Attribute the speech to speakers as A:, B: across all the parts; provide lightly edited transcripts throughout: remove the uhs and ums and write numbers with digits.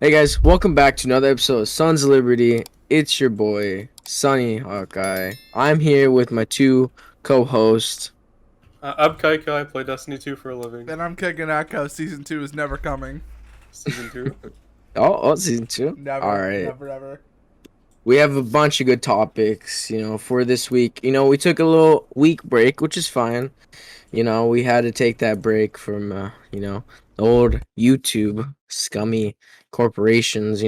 A: Hey guys, welcome back to another episode of Sons of Liberty. It's your boy, Sunny Hawkeye. I'm here with my two co-hosts.
B: I'm Kaika. I play Destiny 2 for a living.
C: And I'm kicking Echo. Season 2 is never coming.
B: Season 2.
A: Season 2.
C: Never,
A: Alright.
C: never, ever.
A: We have a bunch of good topics, for this week. We took a little week break, which is fine. We had to take that break from, the old YouTube scummy corporations,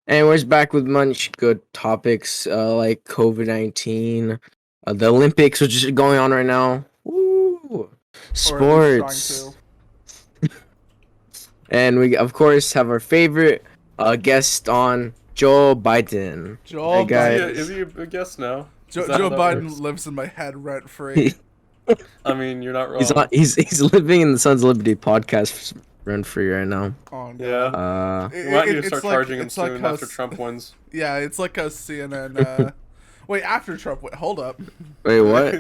A: Anyways, back with much good topics like COVID-19, the Olympics, which is going on right now. Woo! Sports. And we, of course, have our favorite guest on, Joe Biden.
C: Joe
A: Biden.
B: Is he a guest now?
C: Joe Biden lives in my head rent free.
B: I mean, you're not wrong.
A: He's living in the Sons of Lib3rty Podcast rent free right now.
C: Oh, no.
B: Yeah. We might need to start charging him soon after Trump wins.
C: Yeah, it's like a CNN. Wait, after Trump. Wait, hold up.
A: Wait, what?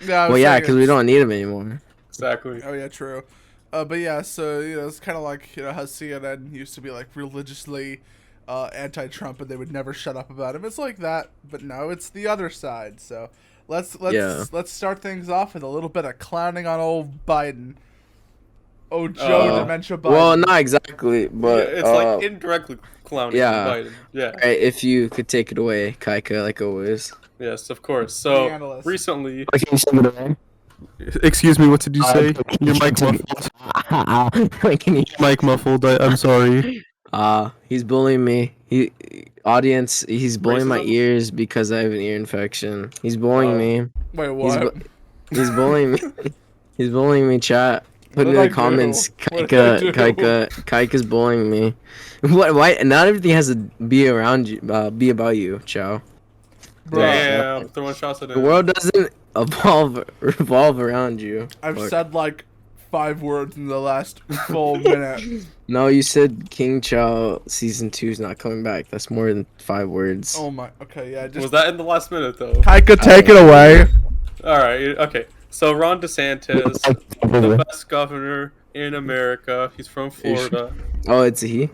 C: Yeah,
A: because we don't need him anymore.
B: Exactly.
C: Oh, yeah, true. But yeah, so, it's kind of like, how CNN used to be, like, religiously anti-Trump, and they would never shut up about him. It's like that, but no, it's the other side, so... Let's start things off with a little bit of clowning on old Biden. Oh, Joe Dementia Biden.
A: Well, not exactly, but
B: it's like indirectly clowning Biden. Yeah.
A: All right, if you could take it away, Kaika, like always.
B: Yes, of course. So recently,
D: excuse me, what did you say? Your mic muffled. Mic muffled. I'm sorry.
A: He's bullying me. He's bullying my ears because I have an ear infection. He's bullying me.
C: Wait, what?
A: He's bullying me. He's bullying me, chat. Put in the comments. Kaika's bullying me. What? Why? Not everything has to be around you. Be about you, Chow.
B: Damn, throwing shots at him.
A: The world doesn't revolve around you.
C: I've said like 5 words in the last full minute.
A: No, you said King Chow season 2 is not coming back. That's more than 5 words.
C: Oh my. Okay, yeah.
B: Was that in the last minute though?
C: Kaika, take it away.
B: All right. Okay. So Ron DeSantis, the best governor in America. He's from Florida.
A: Oh, it's a he.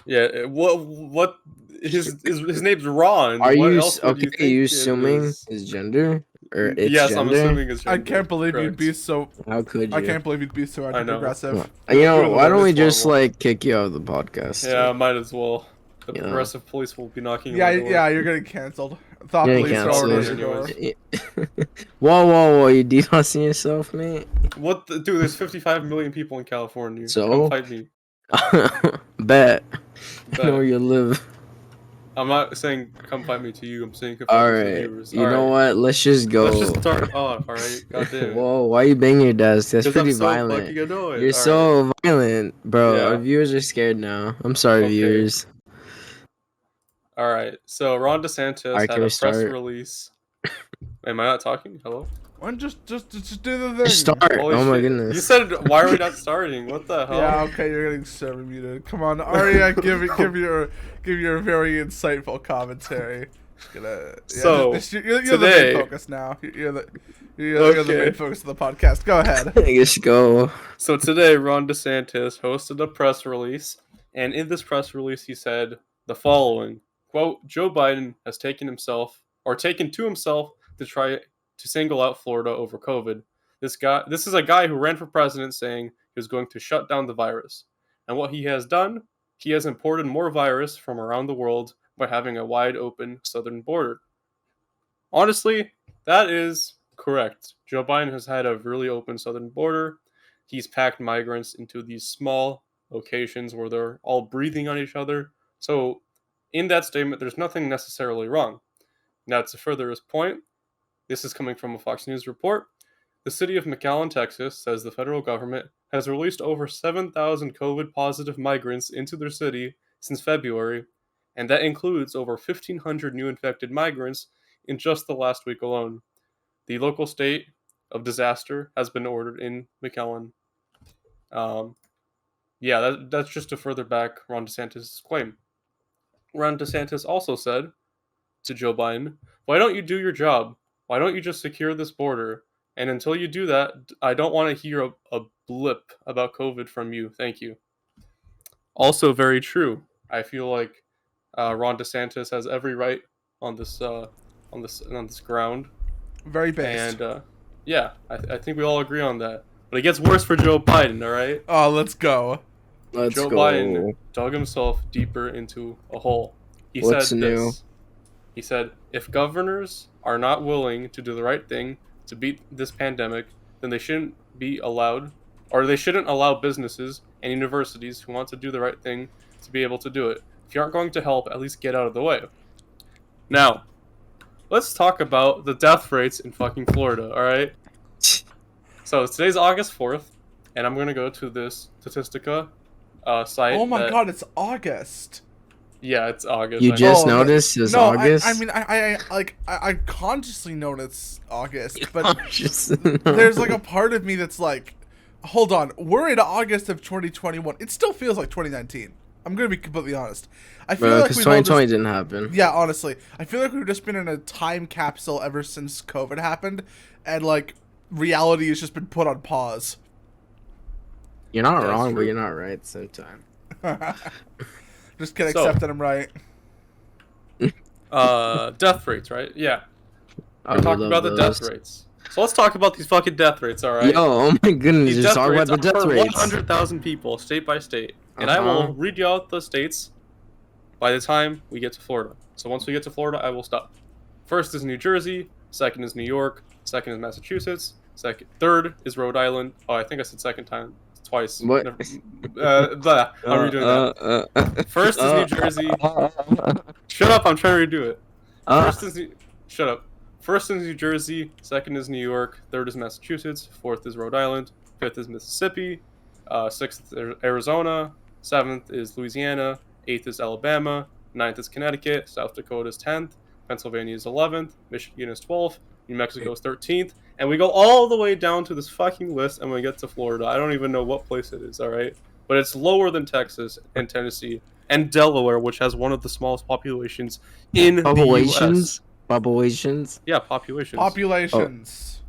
B: Yeah. What? His name's Ron.
A: Are
B: what
A: you
B: else
A: okay? Are you assuming his gender or its
B: yes,
A: gender?
B: I'm assuming his gender.
C: I can't believe you'd be so.
A: How could you?
C: I can't believe you'd be so aggressive.
A: Why don't we just like kick you out of the podcast?
B: Yeah, might as well. The progressive police will be knocking.
C: Yeah, you're getting canceled. Thought police are already
B: yours.
A: Whoa! You DDoSing yourself, mate?
B: What, dude? There's 55 million people in California.
A: So
B: come fight me.
A: Bet. I know where you live.
B: I'm not saying come fight me to you. I'm saying come
A: fight
B: me to the viewers.
A: You know what? Let's just go.
B: Let's just start off. All right. Goddamn.
A: Whoa! Why are you banging your desk? That's pretty violent. You're so violent, bro. Yeah. Our viewers are scared now. I'm sorry, viewers.
B: All right. So Ron DeSantis had a press release. Am I not talking? Hello?
C: Just do the thing.
A: Start. Oh my goodness.
B: You said, why are we not starting? What the hell?
C: Yeah, okay, you're getting server muted. Come on, Arya, give your very insightful commentary. You're the main focus now. You're the main focus of the podcast. Go ahead.
A: Let's go.
B: So today, Ron DeSantis hosted a press release, and in this press release, he said the following: "Quote: Joe Biden has taken to himself to try to single out Florida over COVID. This is a guy who ran for president saying he was going to shut down the virus. And what he has done, he has imported more virus from around the world by having a wide open southern border." Honestly, that is correct. Joe Biden has had a really open southern border. He's packed migrants into these small locations where they're all breathing on each other. So in that statement, there's nothing necessarily wrong. Now, to further his point, this is coming from a Fox News report. The city of McAllen, Texas, says the federal government has released over 7,000 COVID-positive migrants into their city since February, and that includes over 1,500 new infected migrants in just the last week alone. The local state of disaster has been ordered in McAllen. That's just to further back Ron DeSantis' claim. Ron DeSantis also said to Joe Biden, "Why don't you do your job? Why don't you just secure this border? And until you do that, I don't want to hear a blip about COVID from you. Thank you." Also very true. I feel like Ron DeSantis has every right on this ground,
C: Very based.
B: and yeah, I think we all agree on that. But it gets worse for Joe Biden. All right,
C: Oh, let's go.
A: Let's
B: Joe
A: go.
B: Biden dug himself deeper into a hole. He
A: What's
B: said
A: new?
B: this. He said, if governors are not willing to do the right thing to beat this pandemic, then they shouldn't be allowed, or they shouldn't allow businesses and universities who want to do the right thing to be able to do it. If you aren't going to help, at least get out of the way. Now, let's talk about the death rates in fucking Florida, alright? So today's August 4th, and I'm going to go to this Statistica site.
C: Oh my god, it's August.
B: Yeah, it's August.
A: You
B: I know.
A: just
C: no,
A: noticed it's
C: No,
A: August?
C: I mean, I consciously know it's August, but
A: Just-
C: there's like a part of me that's like, hold on, we're in August of 2021. It still feels like 2019. I'm gonna be completely honest. I feel
A: Bro,
C: like
A: because
C: we've all
A: 2020
C: just,
A: didn't happen.
C: yeah, honestly, I feel like we've just been in a time capsule ever since COVID happened, and like reality has just been put on pause.
A: You're not
B: That's
A: wrong, but
B: true.
A: you're not right at the same time.
C: Just can
B: So-
C: accept that I'm right.
B: Death rates, right? Yeah.
A: I
B: We're talking
A: love
B: about the death
A: those.
B: rates. So let's talk about these fucking death rates, alright?
A: Yo, oh my goodness,
B: These
A: just
B: death
A: talk about
B: rates
A: the
B: are
A: death
B: for
A: rates.
B: 100,000 people, state by state. And I
A: Uh-huh.
B: will read you out the states by the time we get to Florida. So once we get to Florida, I will stop. First is New Jersey. Second is New York. Second is Massachusetts. Third is Rhode Island. Oh, I think I said second time. Twice.
A: What?
B: Never, blah, I'm redoing that. First is New Jersey. Shut up, I'm trying to redo it. Shut up. First is New Jersey, second is New York, third is Massachusetts, fourth is Rhode Island, fifth is Mississippi, sixth is Arizona, seventh is Louisiana, eighth is Alabama, ninth is Connecticut, South Dakota is 10th, Pennsylvania is 11th, Michigan is 12th, New Mexico is 13th, and we go all the way down to this fucking list and we get to Florida. I don't even know what place it is, alright? But it's lower than Texas and Tennessee and Delaware, which has one of the smallest populations in the US.
A: Populations?
B: Yeah, populations.
C: Populations.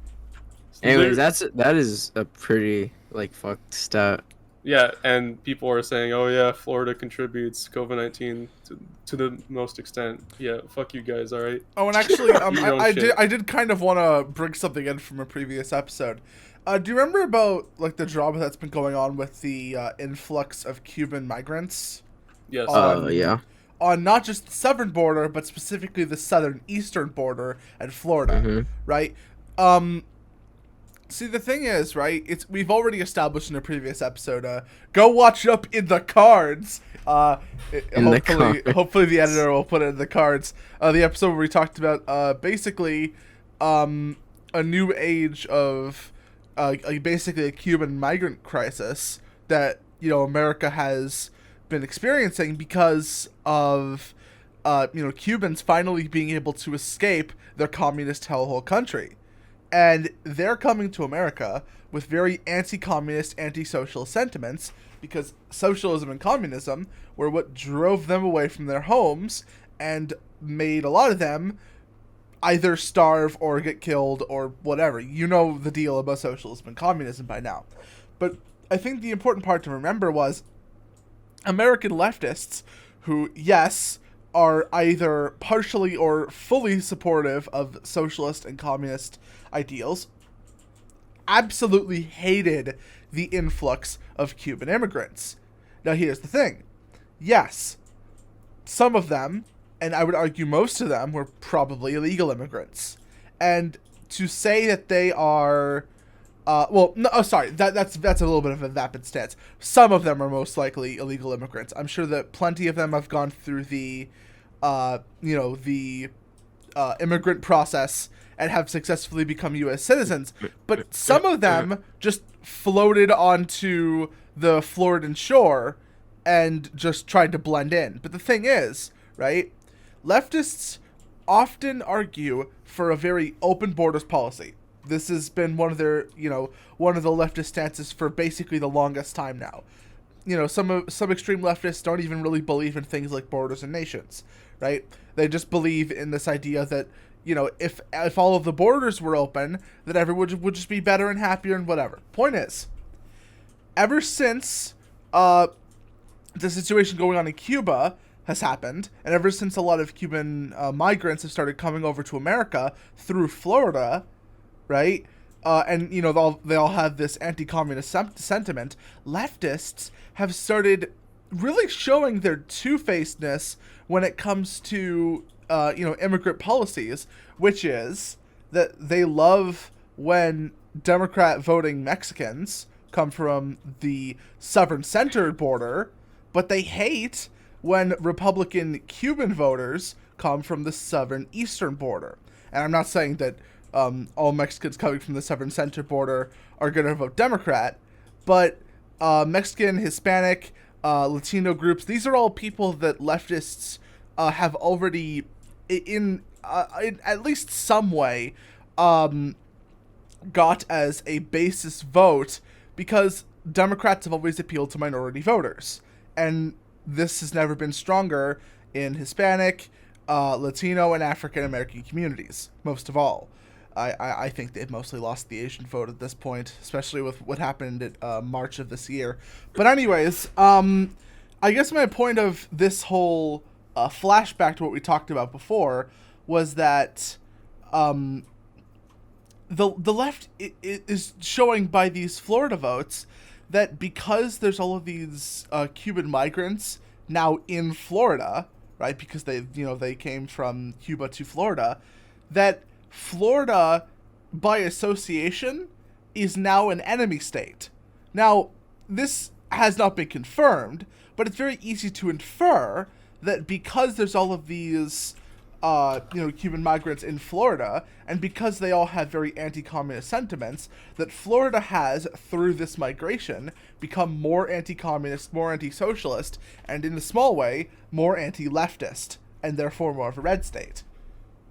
A: Anyways, that is a pretty like fucked stat.
B: Yeah, and people are saying, "Oh yeah, Florida contributes COVID-19 to the most extent." Yeah, fuck you guys. All right.
C: Oh, and actually,
B: You know shit.
C: I did kind of want to bring something in from a previous episode. Do you remember about like the drama that's been going on with the influx of Cuban migrants
B: Yes.
A: Yeah.
C: on not just the southern border, but specifically the southern eastern border and Florida,
A: Mhm.
C: right? See, the thing is, right? We've already established in a previous episode. Go watch it up in the cards. Hopefully the editor will put it in the cards. The episode where we talked about basically a new age of basically a Cuban migrant crisis that America has been experiencing because of Cubans finally being able to escape their communist hellhole country. And they're coming to America with very anti-communist, anti-socialist sentiments because socialism and communism were what drove them away from their homes and made a lot of them either starve or get killed or whatever. You know the deal about socialism and communism by now. But I think the important part to remember was American leftists who, yes, are either partially or fully supportive of socialist and communist ideals, absolutely hated the influx of Cuban immigrants. Now, here's the thing. Yes, some of them, and I would argue most of them, were probably illegal immigrants. And to say that they are... that's a little bit of a vapid stance. Some of them are most likely illegal immigrants. I'm sure that plenty of them have gone through the immigrant process and have successfully become U.S. citizens. But some of them just floated onto the Floridan shore and just tried to blend in. But the thing is, right, leftists often argue for a very open borders policy. This has been one of their, one of the leftist stances for basically the longest time now. Some extreme leftists don't even really believe in things like borders and nations, right? They just believe in this idea that, if all of the borders were open, that everyone would just be better and happier and whatever. Point is, ever since the situation going on in Cuba has happened, and ever since a lot of Cuban migrants have started coming over to America through Florida, right? And they all have this anti-communist sentiment. Leftists have started really showing their two-facedness when it comes to immigrant policies, which is that they love when Democrat voting Mexicans come from the southern center border, but they hate when Republican Cuban voters come from the southern eastern border. And I'm not saying that all Mexicans coming from the southern center border are going to vote Democrat, but Mexican, Hispanic, Latino groups, these are all people that leftists have already, in at least some way, got as a basis vote, because Democrats have always appealed to minority voters. And this has never been stronger in Hispanic, Latino, and African American communities, most of all. I think they've mostly lost the Asian vote at this point, especially with what happened at March of this year. But anyways, I guess my point of this whole flashback to what we talked about before was that the left is showing by these Florida votes that because there's all of these Cuban migrants now in Florida, right? Because they came from Cuba to Florida, that Florida, by association, is now an enemy state. Now, this has not been confirmed, but it's very easy to infer that because there's all of these Cuban migrants in Florida, and because they all have very anti-communist sentiments, that Florida has, through this migration, become more anti-communist, more anti-socialist, and in a small way, more anti-leftist, and therefore more of a red state.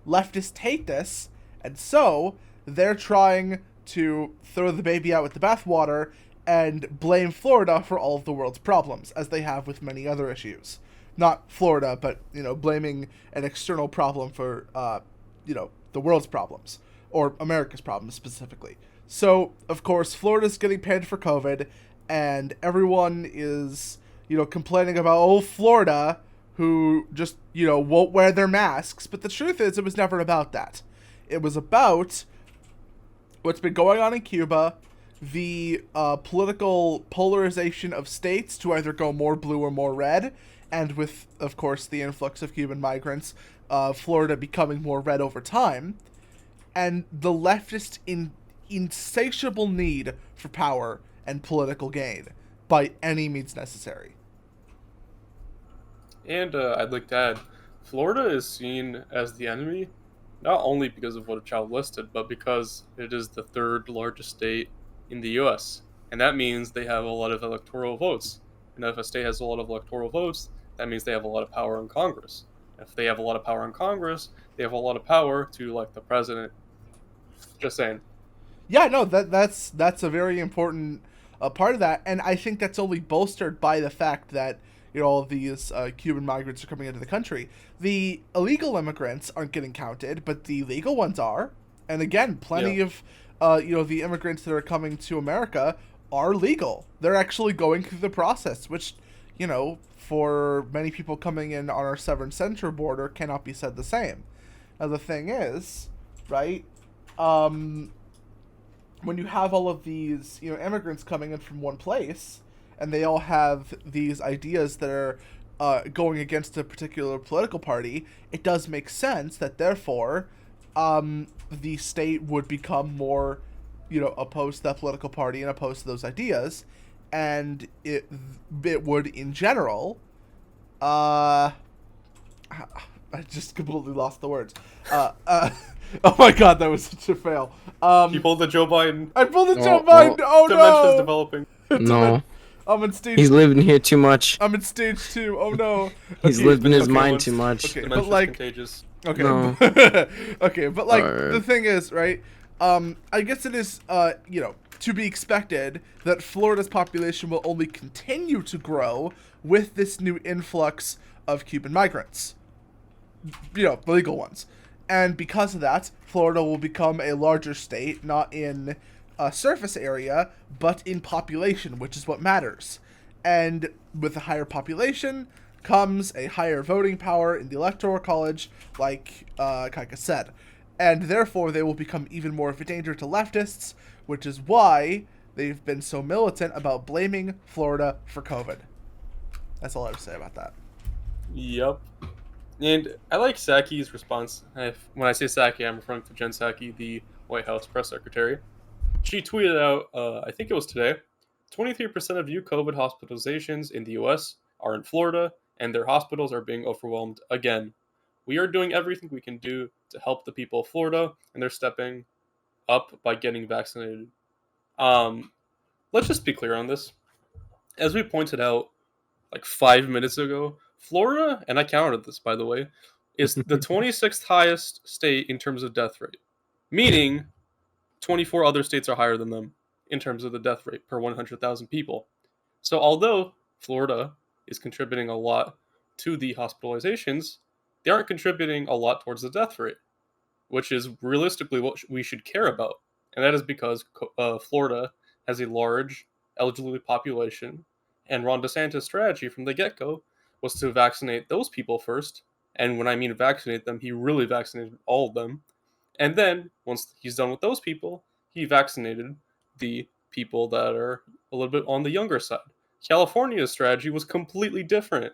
C: Leftists hate this, and so they're trying to throw the baby out with the bathwater and blame Florida for all of the world's problems, as they have with many other issues. Not Florida, but, blaming an external problem for, the world's problems, or America's problems specifically. So, of course, Florida's getting panned for COVID, and everyone is, complaining about, Florida, who just, won't wear their masks. But the truth is, it was never about that. It was about what's been going on in Cuba, the political polarization of states to either go more blue or more red, and with, of course, the influx of Cuban migrants, Florida becoming more red over time, and the leftist insatiable need for power and political gain by any means necessary.
B: And I'd like to add, Florida is seen as the enemy, not only because of what a child listed, but because it is the third largest state in the U.S. And that means they have a lot of electoral votes. And if a state has a lot of electoral votes, that means they have a lot of power in Congress. If they have a lot of power in Congress, they have a lot of power to elect the president. Just saying.
C: Yeah, no, that's a very important part of that, and I think that's only bolstered by the fact that all of these Cuban migrants are coming into the country. The illegal immigrants aren't getting counted, but the legal ones are. And again, plenty of the immigrants that are coming to America are legal. They're actually going through the process, which for many people coming in on our southern center border cannot be said the same. Now the thing is, right, when you have all of these immigrants coming in from one place, and they all have these ideas that are going against a particular political party, it does make sense that therefore the state would become more opposed to that political party and opposed to those ideas, and it would in general I just completely lost the words. Oh my god, that was such a fail.
B: You pulled the Joe Biden.
C: I pulled the Joe Biden. Oh
B: Dementia's
C: no.
B: developing.
A: No.
C: I'm in stage.
A: He's living here too much.
C: I'm in stage 2. Oh no.
A: He's lived in his mind too much.
C: Okay,
B: Dementia's
C: but like,
B: contagious.
C: okay,
A: No.
C: okay, but like
A: Alright.
C: the thing is, right? I guess it is, to be expected that Florida's population will only continue to grow with this new influx of Cuban migrants. The legal ones. And because of that, Florida will become a larger state, not in surface area, but in population, which is what matters. And with a higher population comes a higher voting power in the Electoral College, like Kaika said. And therefore, they will become even more of a danger to leftists, which is why they've been so militant about blaming Florida for COVID. That's all I have to say about that.
B: Yep. And I like Psaki's response. When I say Psaki, I'm referring to Jen Psaki, the White House press secretary. She tweeted out, I think it was today, 23% of new COVID hospitalizations in the U.S. are in Florida, and their hospitals are being overwhelmed again. We are doing everything we can do to help the people of Florida, and they're stepping up by getting vaccinated. Let's just be clear on this. As we pointed out like 5 minutes ago, Florida, and I counted this by the way, is the 26th highest state in terms of death rate, meaning 24 other states are higher than them in terms of the death rate per 100,000 people. So although Florida is contributing a lot to the hospitalizations, they aren't contributing a lot towards the death rate, which is realistically what we should care about. And that is because Florida has a large elderly population, and Ron DeSantis' strategy from the get-go was to vaccinate those people first. And when I mean vaccinate them, he really vaccinated all of them. And then, once he's done with those people, he vaccinated the people that are a little bit on the younger side. California's strategy was completely different.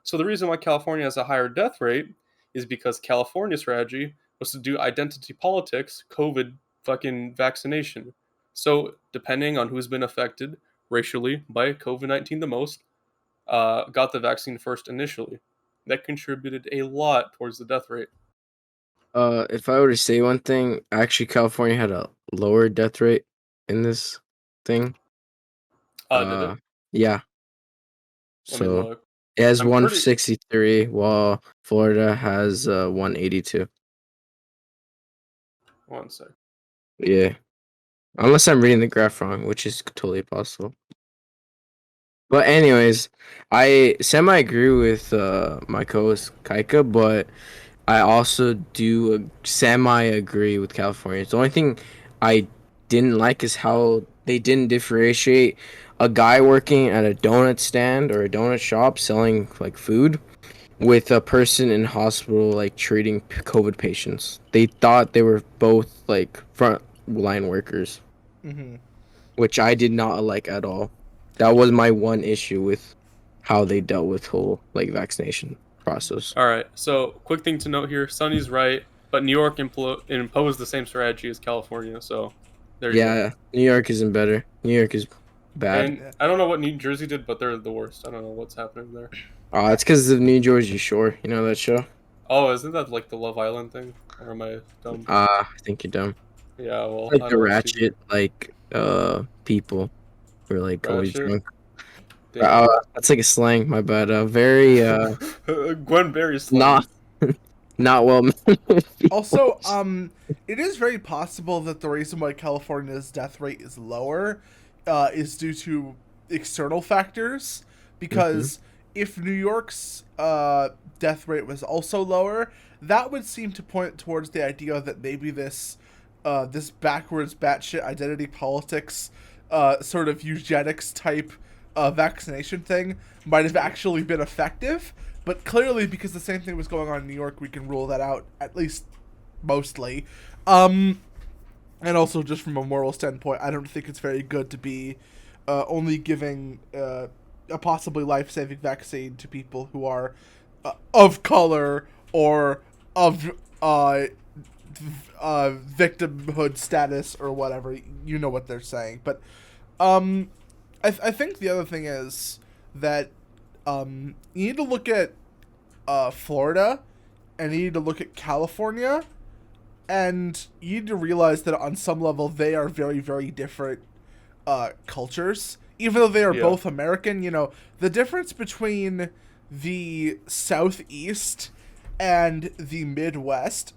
B: So the reason why California has a higher death rate is because California's strategy was to do identity politics, COVID fucking vaccination. So depending on who's been affected racially by COVID-19 the most, got the vaccine first initially. That contributed a lot towards the death rate.
A: If I were to say one thing, actually, California had a lower death rate in this thing.
B: Did it?
A: Yeah.
B: Let me
A: So
B: look.
A: it has
B: I'm
A: 163, while Florida has 182.
B: One sec.
A: Yeah. Unless I'm reading the graph wrong, which is totally possible. But anyways, I semi-agree with my co-host Kaika, but I also do semi-agree with California. The only thing I didn't like is how they didn't differentiate a guy working at a donut stand or a donut shop selling like food with a person in hospital like treating COVID patients. They thought they were both like front line workers,
C: Mm-hmm.
A: which I did not like at all. That was my one issue with how they dealt with whole like vaccination process.
B: All right. So, quick thing to note here: Sonny's right, but New York imposed the same strategy as California. So, there you go.
A: Yeah, New York isn't better. New York is bad.
B: And I don't know what New Jersey did, but they're the worst. I don't know what's happening there.
A: It's because of New Jersey Shore. You know that show?
B: Oh, isn't that like the Love Island thing? Or am I dumb?
A: I think you're dumb.
B: Yeah, well,
A: Like
B: I
A: the
B: don't watch TV.
A: ratchet, like people who are like always
B: Ratchet?
A: drunk.
B: Damn.
A: That's like a slang. My bad. Very
B: Gwen Berry's slang.
A: not not well.
C: Also, it is very possible that the reason why California's death rate is lower is due to external factors. Because if New York's death rate was also lower, that would seem to point towards the idea that maybe this backwards batshit identity politics, sort of eugenics type vaccination thing might have actually been effective. But clearly, because the same thing was going on in New York, we can rule that out, at least mostly. And also, just from a moral standpoint, I don't think it's very good to be only giving a possibly life-saving vaccine to people who are of color or of victimhood status or whatever. You know what they're saying. But I think the other thing is that you need to look at Florida, and you need to look at California, and you need to realize that on some level they are very, very different cultures. Even though they are both American, you know, the difference between the Southeast and the Midwest,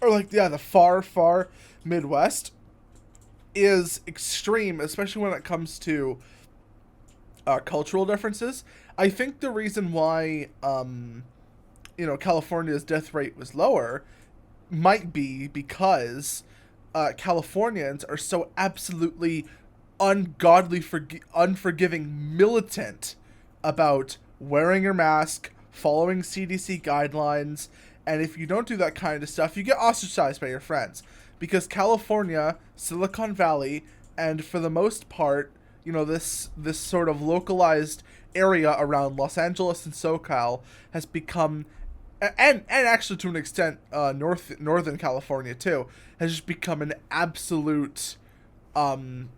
C: or like, the far, far Midwest, is extreme, especially when it comes to cultural differences. I think the reason why, California's death rate was lower might be because Californians are so absolutely ungodly, unforgiving, militant about wearing your mask, following CDC guidelines, and if you don't do that kind of stuff, you get ostracized by your friends. Because California, Silicon Valley, and for the most part, this sort of localized area around Los Angeles and SoCal has become, and actually to an extent, Northern California too, has just become an absolute, I don't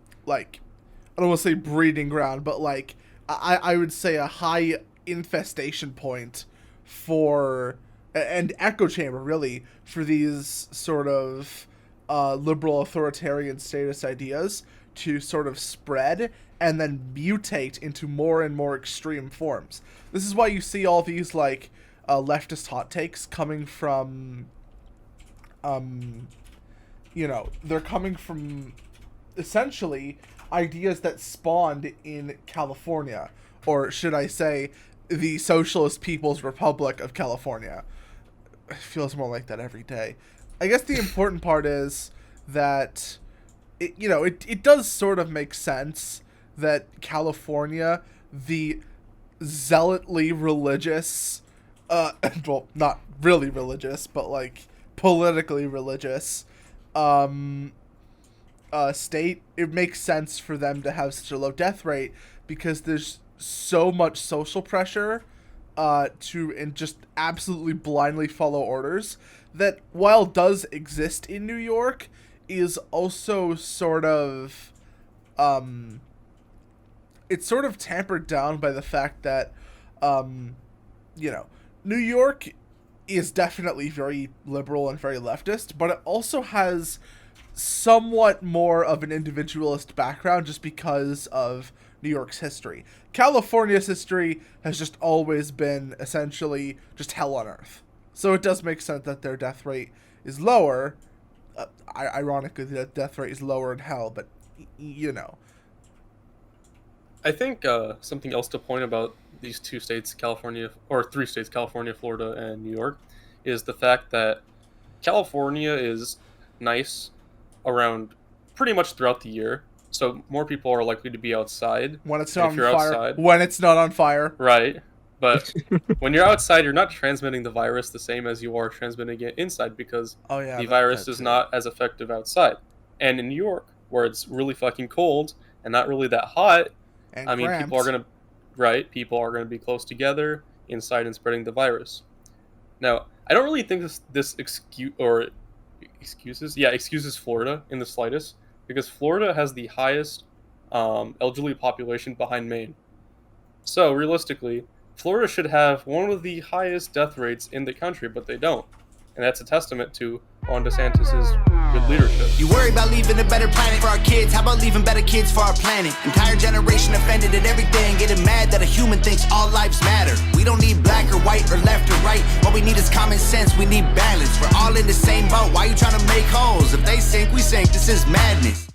C: want to say breeding ground, but I would say a high infestation point for, and echo chamber really, for these sort of liberal authoritarian statist ideas to sort of spread and then mutate into more and more extreme forms. This is why you see all these leftist hot takes coming from, they're coming from essentially ideas that spawned in California, or should I say the Socialist People's Republic of California. It feels more like that every day. I guess the important part is that it does sort of make sense that California, the zealotly religious, well, not really religious, but politically religious, state, it makes sense for them to have such a low death rate because there's so much social pressure and just absolutely blindly follow orders that, while does exist in New York, is also sort of it's sort of tampered down by the fact that New York is definitely very liberal and very leftist, but it also has somewhat more of an individualist background just because of New York's history. California's history has just always been essentially just hell on earth. So it does make sense that their death rate is lower. Ironically, the death rate is lower in hell, but
B: I think something else to point about these two states, California, or three states, California, Florida, and New York, is the fact that California is nice around pretty much throughout the year. So more people are likely to be outside.
C: When it's not on fire.
B: Outside,
C: when it's not on fire.
B: Right. But when you're outside, you're not transmitting the virus the same as you are transmitting it inside because the virus is not as effective outside. And in New York, where it's really fucking cold and not really that hot,
C: and
B: cramped. People are gonna be close together inside and spreading the virus. Now, I don't really think this excuses Florida in the slightest, because Florida has the highest elderly population behind Maine. So realistically, Florida should have one of the highest death rates in the country, but they don't. And that's a testament to Ron DeSantis' good leadership.
E: You worry about leaving a better planet for our kids. How about leaving better kids for our planet? Entire generation offended at everything, getting mad that a human thinks all lives matter. We don't need black or white or left or right. What we need is common sense. We need balance. We're all in the same boat. Why you trying to make holes? If they sink, we sink. This is madness.